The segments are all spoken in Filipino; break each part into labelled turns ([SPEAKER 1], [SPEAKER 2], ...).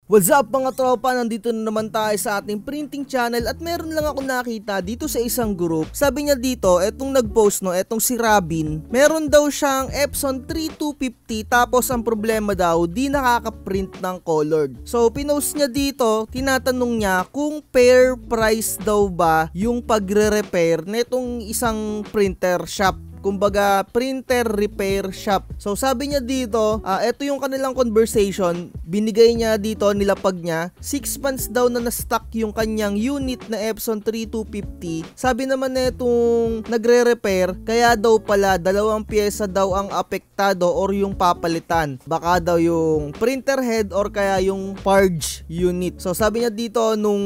[SPEAKER 1] What's up mga tropa, nandito na naman tayo sa ating printing channel at meron lang ako nakita dito sa isang group. Sabi niya dito, etong nagpost etong si Robin, meron daw siyang Epson 3250 tapos ang problema daw, di nakaka-print ng colored. So pinost niya dito, tinatanong niya kung fair price daw ba yung pagre-repair netong isang printer shop. Kumbaga printer repair shop. So sabi niya dito, ito yung kanilang conversation. Binigay niya dito, nilapag niya 6 months daw na na-stock yung kanyang unit na Epson 3250. Sabi naman na itong nagre-repair, kaya daw pala 2 pyesa daw ang apektado or yung papalitan. Baka daw yung printer head or kaya yung purge unit. So sabi niya dito, nung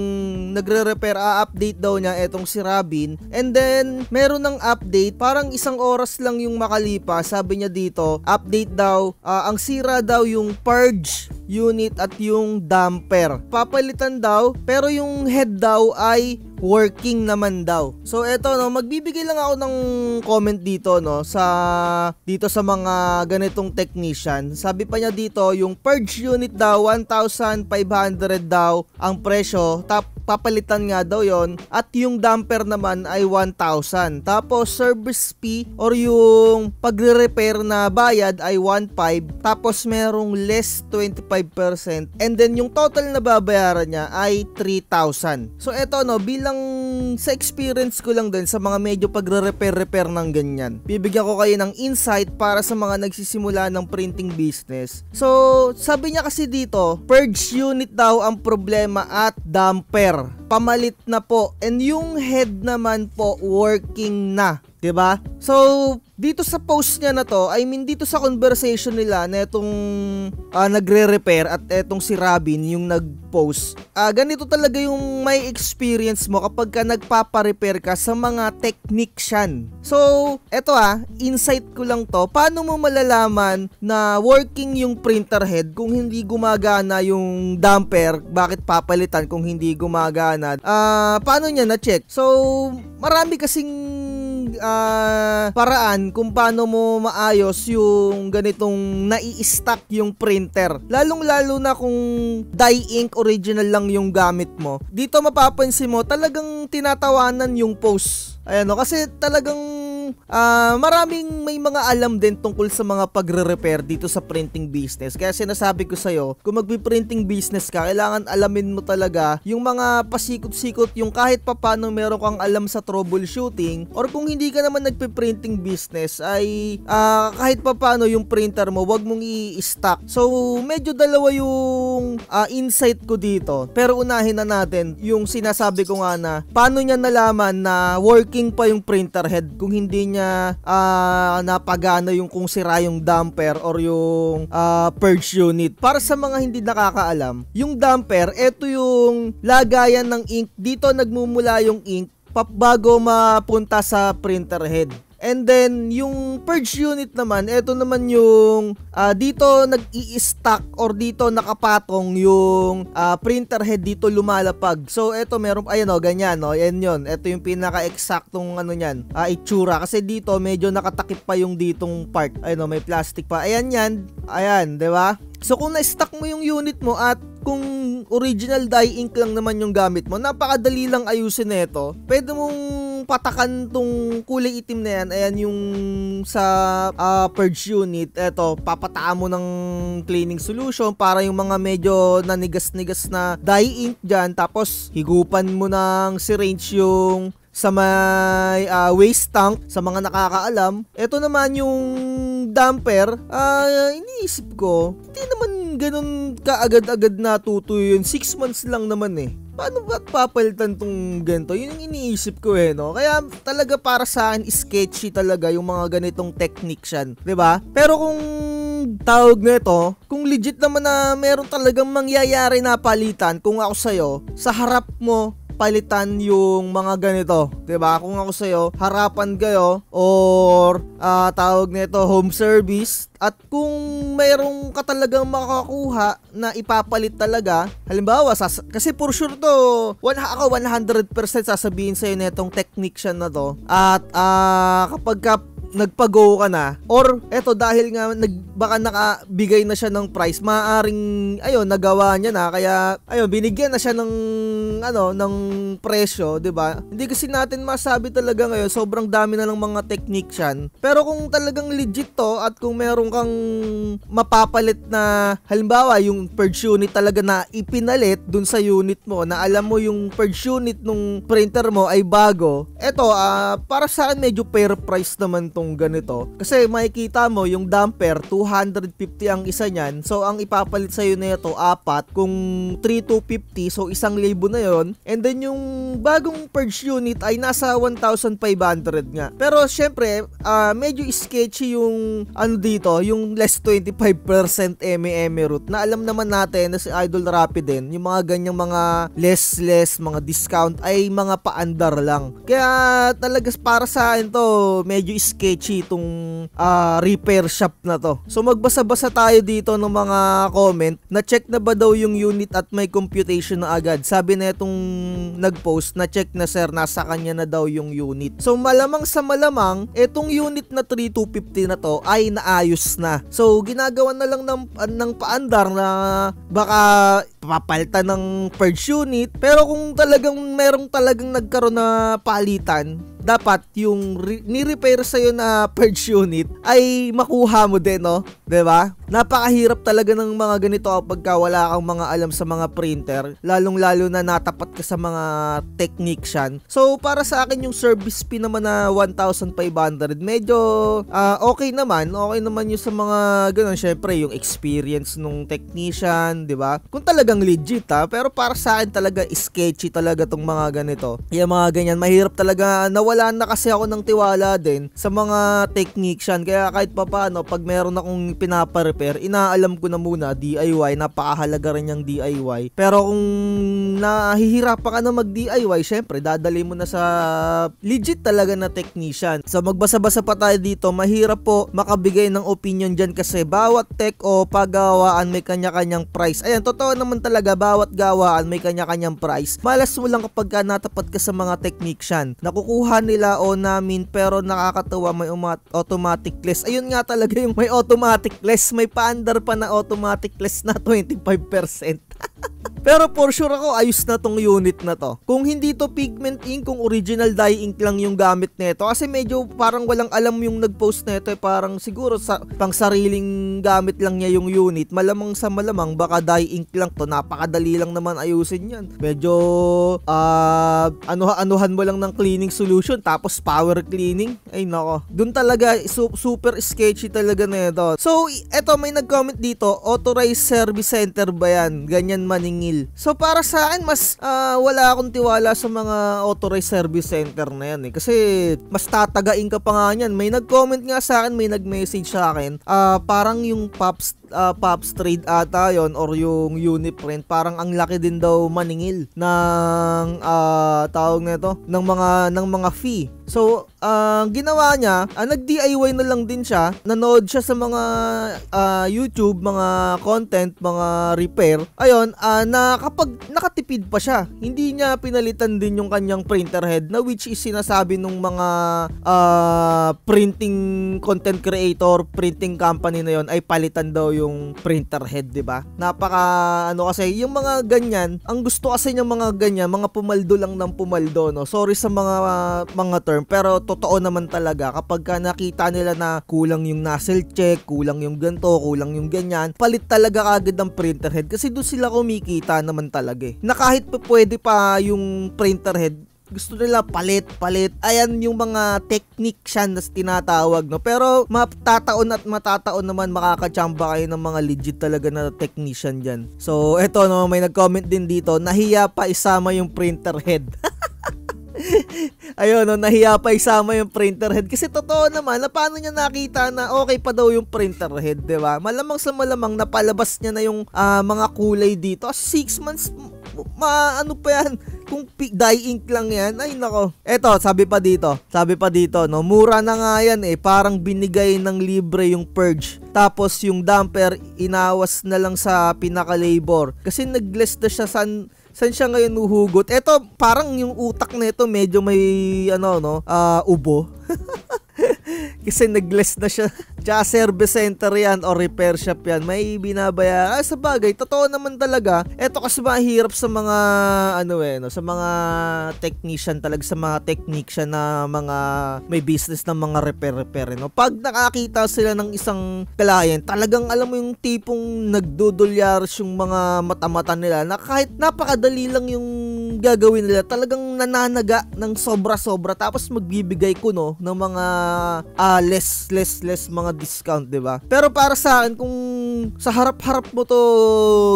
[SPEAKER 1] nagre-repair, update daw niya etong si Robin. And then meron ng update, parang isang oras lang yung makalipas. Sabi niya dito, update daw, ang sira daw yung purge unit at yung damper. Papalitan daw, pero yung head daw ay working naman daw. So eto magbibigay lang ako ng comment dito dito sa mga ganitong technician. Sabi pa niya dito, yung purge unit daw 1,500 daw ang presyo, papalitan nga daw yon, at yung damper naman ay 1,000. Tapos service fee or yung pagre-repair na bayad ay 1,500, tapos merong less 25%, and then yung total na babayaran niya ay 3,000. So eto bilang sa experience ko lang din sa mga medyo pagre-repair ng ganyan, bibigyan ko kayo ng insight para sa mga nagsisimula ng printing business. So sabi niya kasi dito, purge unit daw ang problema at damper pamalit na po, and yung head naman po working na, 'di ba? So dito sa post niya na to, I mean dito sa conversation nila na itong nagre-repair at etong si Robin yung nag-post, ganito talaga yung may experience mo kapag ka nagpapa-repair ka sa mga technician. So eto insight ko lang to, paano mo malalaman na working yung printer head kung hindi gumagana yung damper? Bakit papalitan kung hindi gumagana? Paano niya na-check? So marami kasing paraan kung paano mo maayos yung ganitong nai-stack yung printer. Lalong-lalo na kung dye ink original lang yung gamit mo. Dito mapapansin mo talagang tinatawanan yung post. Ayan kasi talagang maraming may mga alam din tungkol sa mga pagre-repair dito sa printing business. Kaya sinasabi ko sa'yo, kung magpi-printing business ka, kailangan alamin mo talaga yung mga pasikot-sikot, yung kahit papano meron kang alam sa troubleshooting, or kung hindi ka naman nagpi-printing business ay kahit papano yung printer mo wag mong i-stack. So medyo dalawa yung insight ko dito, pero unahin na natin yung sinasabi ko nga na paano niya nalaman na working pa yung printer head kung hindi niya napagana yung kung sira yung damper or yung purge unit. Para sa mga hindi nakakaalam, yung damper, ito yung lagayan ng ink. Dito nagmumula yung ink bago mapunta sa printer head. And then yung purge unit naman, ito naman yung dito nag-i-stack or dito nakapatong yung printer head, dito lumalapag. So ito meron, ayan ganyan yan yun. Ito yung pinaka-exactong niyan, itsura. Kasi dito medyo nakatakip pa yung ditong part. Ayun may plastic pa. Ayan yan. Ayan, 'di ba? So kung na-stack mo yung unit mo at kung original dye ink lang naman yung gamit mo, napakadali lang ayusin nito. Pwede mong patakan tong kulay itim na yan. Ayan yung sa purge unit. Eto, papataan mo ng cleaning solution para yung mga medyo nanigas-nigas na dye ink dyan. Tapos higupan mo ng syringe yung sa may waste tank. Sa mga nakakaalam, ito naman yung damper. Iniisip ko, hindi naman ganun kaagad-agad natutuyo yun. 6 months lang naman Paano ba papalitan tong ganito? Yun yung iniisip ko Kaya talaga para sa akin, sketchy talaga yung mga ganitong technician, 'di ba? Pero kung tawag nito, kung legit naman na meron talagang mangyayari na palitan, kung ako sa'yo, sa harap mo palitan yung mga ganito, 'di ba? Kung ako sa'yo, harapan kayo or tawag nito home service, at kung mayroong ka talagang makakuha na ipapalit talaga, halimbawa kasi for sure to, ako 100% sasabihin sa'yo netong technician na to, at kapag nagpa-go ka na, or eto dahil nga baka nakabigay na siya ng price, maaaring ayun nagawa niya na, kaya ayun binigyan na siya ng ng presyo, 'di ba? Hindi kasi natin masabi talaga ngayon, sobrang dami na lang mga technician. Pero kung talagang legit to at kung meron kang mapapalit na halimbawa yung purge unit talaga na ipinalit dun sa unit mo, na alam mo yung purge unit nung printer mo ay bago, eto para sa akin medyo fair price naman tong ganito. Kasi makikita mo yung damper 250 ang isa niyan. So ang ipapalit sa iyo nito apat, kung 3250, so 1,000 na yon. And then yung bagong purge unit ay nasa 1,500 nga. Pero syempre medyo sketchy yung dito, yung less 25% MME route, na alam naman natin na si Idol Rapid din, yung mga ganyang mga less mga discount ay mga paandar lang. Kaya talaga para sa akin to medyo sketchy itong repair shop na to. So magbasa-basa tayo dito ng mga comment na check na ba daw yung unit at may computation na agad. Sabi na itong nag-post na check na sir, nasa kanya na daw yung unit. So malamang sa malamang itong unit na 3250 na to ay naayos na. So ginagawa na lang ng paandar na baka papalitan ng purge unit. Pero kung talagang merong talagang nagkaroon na palitan, dapat yung ni-repair sa'yo na purge unit ay makuha mo din, no? 'Di ba? Napakahirap talaga ng mga ganito kapag wala kang mga alam sa mga printer, lalong-lalo na natapat ka sa mga technician. So para sa akin yung service fee naman na 1,500 medyo okay naman yung sa mga ganun. Syempre yung experience nung technician, 'di ba? Kung talagang legit pero para sa akin talaga sketchy talaga tong mga ganito. Yung mga ganyan, mahirap talaga, wala na kasi ako ng tiwala din sa mga technician. Kaya kahit papaano, pag meron akong pinapa-repair, inaalam ko na muna DIY, napakahalaga rin yung DIY. Pero kung nahihirapan ka na mag-DIY, syempre dadali mo na sa legit talaga na technician. So magbasa-basa pa tayo dito, mahirap po makabigay ng opinion dyan kasi bawat tech o paggawaan may kanya-kanyang price. Ayan, totoo naman talaga, bawat gawaan may kanya-kanyang price. Malas mo lang kapag natapat ka sa mga technician. Nakukuha nila o namin, pero nakakatawa may automatic less. Ayun nga talaga yung may automatic less, may paandar pa na automatic less na 25%. Pero for sure ako, ayos na tong unit na to. Kung hindi to pigment ink, kung original dye ink lang yung gamit nito, kasi medyo parang walang alam yung nag-post nito, parang siguro pang sariling gamit lang niya yung unit. Malamang sa malamang baka dye ink lang to, napakadali lang naman ayusin yan. Medyo anuhan mo lang ng cleaning solution tapos power cleaning. Ay nako, dun talaga super sketchy talaga nito. So eto, may nag-comment dito, authorized service center ba yan? Ganyan maningil. So para sa akin, mas wala akong tiwala sa mga authorized service center na yan kasi mas tatagain ka pa nga yan. May nag-comment nga sa akin, may nag-message sa akin, parang yung Pops Trade ata yon or yung Uniprint, parang ang laki din daw maningil ng tawag nito ng mga fee. So ginawa niya, nag-DIY na lang din siya, nanood siya sa mga YouTube, mga content, mga repair. Ayun, na kapag nakatipid pa siya, hindi niya pinalitan din yung kanyang printer head, na which is sinasabi nung mga printing content creator, printing company na yon ay palitan daw yung printer head, 'di ba? Napaka kasi yung mga ganyan, ang gusto kasi ng mga ganyan, mga pumaldo lang ng pumaldo, no. Sorry sa mga term, pero totoo naman talaga kapag nakita nila na kulang yung nozzle check, kulang yung ganto, kulang yung ganyan, palit talaga agad ang printer head kasi doon sila kumikita naman talaga na kahit pa pwede pa yung printer head, gusto nila palit. Ayan yung mga technician na tinatawag, no. Pero matataon naman makakachamba kayo ng mga legit talaga na technician dyan. So eto, no, may nag-comment din dito, nahiya pa isama yung printer head. Ayun, no, nahiya pa isama yung printer head kasi totoo naman na paano niya nakita na okay pa daw yung printer head, 'di ba? Malamang sa malamang napalabas niya na yung mga kulay dito. 6 months ano pa yan? Kung dye ink lang yan, ay nako. Eto, sabi pa dito, no, mura na nga yan parang binigay ng libre yung purge. Tapos yung damper inawas na lang sa pinaka-labor. Kasi nag-less na siya saan siya ngayon uhugot. Eto, parang yung utak nito medyo may ubo. Kasi nag-less na siya. Tsaka service center yan o repair shop yan. May binabaya. Sa bagay, totoo naman talaga. Ito kasi mahirap sa mga sa mga technician talaga, sa mga technician na mga may business ng mga repair. Pag nakakita sila ng isang client, talagang alam mo yung tipong nagdudulyars yung mga mata-mata nila na kahit napakadali lang yung gagawin nila, talagang nananaga ng sobra-sobra, tapos magbibigay ko ng mga less mga discount, 'di ba? Pero para sa akin, kung sa harap-harap mo to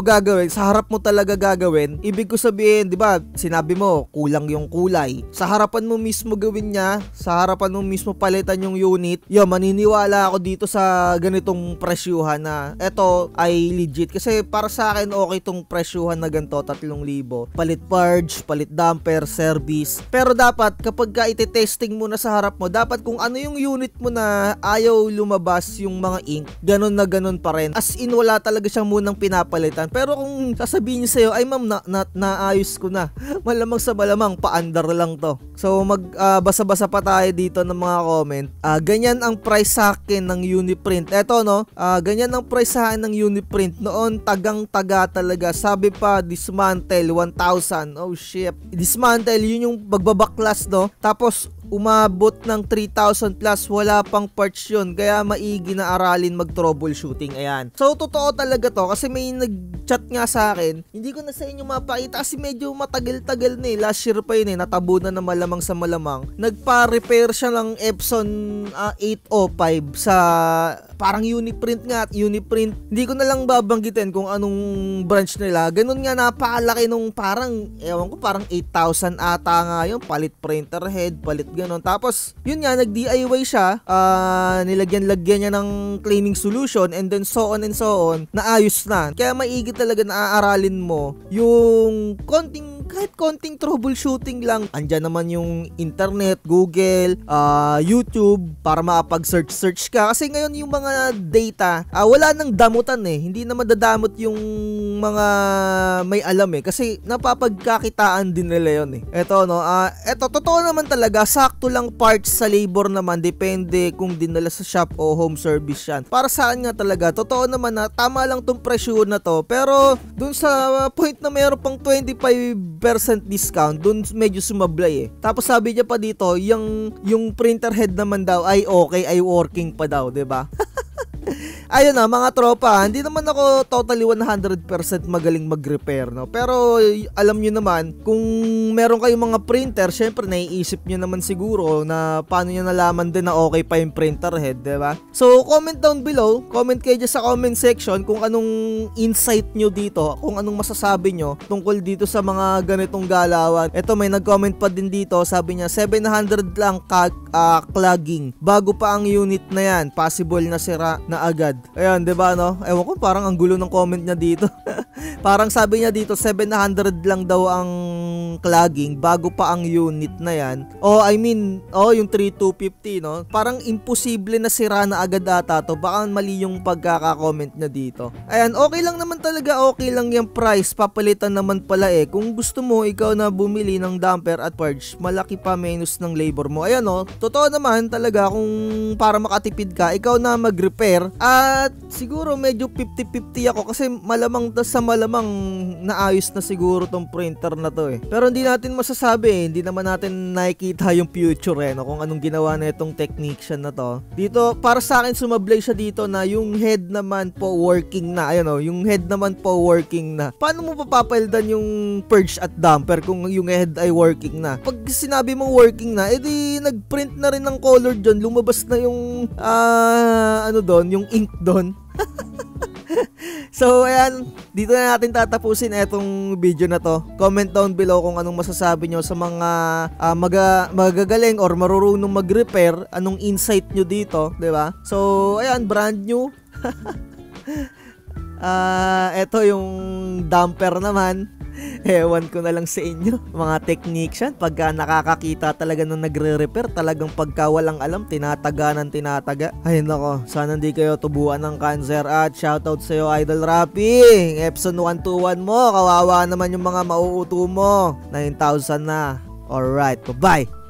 [SPEAKER 1] gagawin, sa harap mo talaga gagawin, ibig ko sabihin, 'di ba? Sinabi mo kulang yung kulay. Sa harapan mo mismo gawin niya, sa harapan mo mismo palitan yung unit. Maniniwala ako dito sa ganitong presyuhan na eto ay legit, kasi para sa akin okay tong presyuhan na ganito, 3,000. Palit purge, palit damper, service. Pero dapat kapag ka ite-testing mo na sa harap mo, dapat kung ano yung unit mo na ayaw lumabas yung mga ink, ganun na ganun pa rin. As in, wala talaga siyang munang pinapalitan. Pero kung sasabihin niya sa'yo, ay ma'am, naayos ko na. Malamang sa malamang, paandar lang to. So, basa-basa pa tayo dito ng mga comment. Ganyan ang price sa akin ng Uniprint. Eto, ganyan ang price sa akin ng Uniprint. Noon, tagang-taga talaga. Sabi pa, dismantle, 1,000. Oh, shit. Dismantle, yun yung magbabaklas, Tapos, umabot ng 3,000 plus, wala pang parts yun, kaya maigi na aralin mag-troubleshooting. Ayan. So, totoo talaga to, kasi may nag-chat nga sa akin, hindi ko na sa inyo mapakita kasi medyo matagal-tagal na last year pa yun natabunan na malamang sa malamang. Nagpa-repair siya ng Epson 805 sa parang Uniprint nga, at Uniprint, hindi ko na lang babanggitin kung anong branch nila. Ganun nga, napakalaki nung parang, ewan ko, parang 8,000 ata nga yun, palit printer head, palit ganon. Tapos, yun nga, nag-DIY siya, nilagyan-lagyan niya ng cleaning solution, and then so on and so on, naayos na. Kaya maigi talaga na aaralin mo yung kahit konting troubleshooting lang. Andyan naman yung internet, Google, YouTube, para makapag-search ka. Kasi ngayon yung mga data, wala nang damutan hindi na madadamot yung mga may alam kasi napapagkakitaan din nila yun Eto eto, totoo naman talaga, sakto lang parts sa labor naman, depende kung dinala sa shop o home service yan. Para saan nga talaga, totoo naman na tama lang tong presyo na to, pero dun sa point na mayroon pang 25% discount, dun medyo sumablay Tapos sabi niya pa dito, yung printer head naman daw ay okay, ay working pa daw, 'di ba? Ayun mga tropa, hindi naman ako totally 100% magaling mag-repair, pero alam nyo naman, kung meron kayong mga printer, syempre naiisip nyo naman siguro na paano nyo nalaman din na okay pa yung printer head, diba? So, comment down below, comment kayo dyan sa comment section kung anong insight nyo dito, kung anong masasabi nyo tungkol dito sa mga ganitong galawan. Ito, may nag-comment pa din dito, sabi niya, 700 lang clogging, bago pa ang unit na yan, possible na sira na agad. Ayan, diba Ewan ko, parang ang gulo ng comment niya dito. Parang sabi niya dito, 700 lang daw ang clogging bago pa ang unit na yan. Yung 3250, Parang imposible na sira na agad ata to. Baka mali yung pagkaka-comment niya dito. Ayan, okay lang naman talaga, okay lang yung price. Papalitan naman pala Kung gusto mo, ikaw na bumili ng damper at purge, malaki pa minus ng labor mo. Ayan totoo naman talaga, kung para makatipid ka, ikaw na mag-repair. At siguro medyo 50-50 ako, kasi malamang naayos na siguro tong printer na to Pero hindi natin masasabi hindi naman natin nakikita yung future kung anong ginawa na itong technician na to. Dito, para sa akin, sumablay siya dito na yung head naman po working na. Yung head naman po working na. Paano mo papapalitan yung purge at damper kung yung head ay working na? Pag sinabi mong working na, edi nag-print na rin ng color dyan, lumabas na yung yung ink doon. So, ayan, dito na natin tatapusin etong video na to. Comment down below kung anong masasabi nyo sa mga magagaling or marurunong mag-repair. Anong insight nyo dito, diba? So, ayan, brand new. Eto yung damper naman. Ewan ko na lang sa inyo, mga technician, pagka nakakakita talaga ng nagre-repair, talagang pagka walang alam, tinataga. Ay nako, sana hindi kayo tubuan ng cancer. At shoutout sa iyo, Idol Rapi. Epson 121 mo, kawawa naman yung mga mauuto mo. 9,000 na. Alright, bye-bye.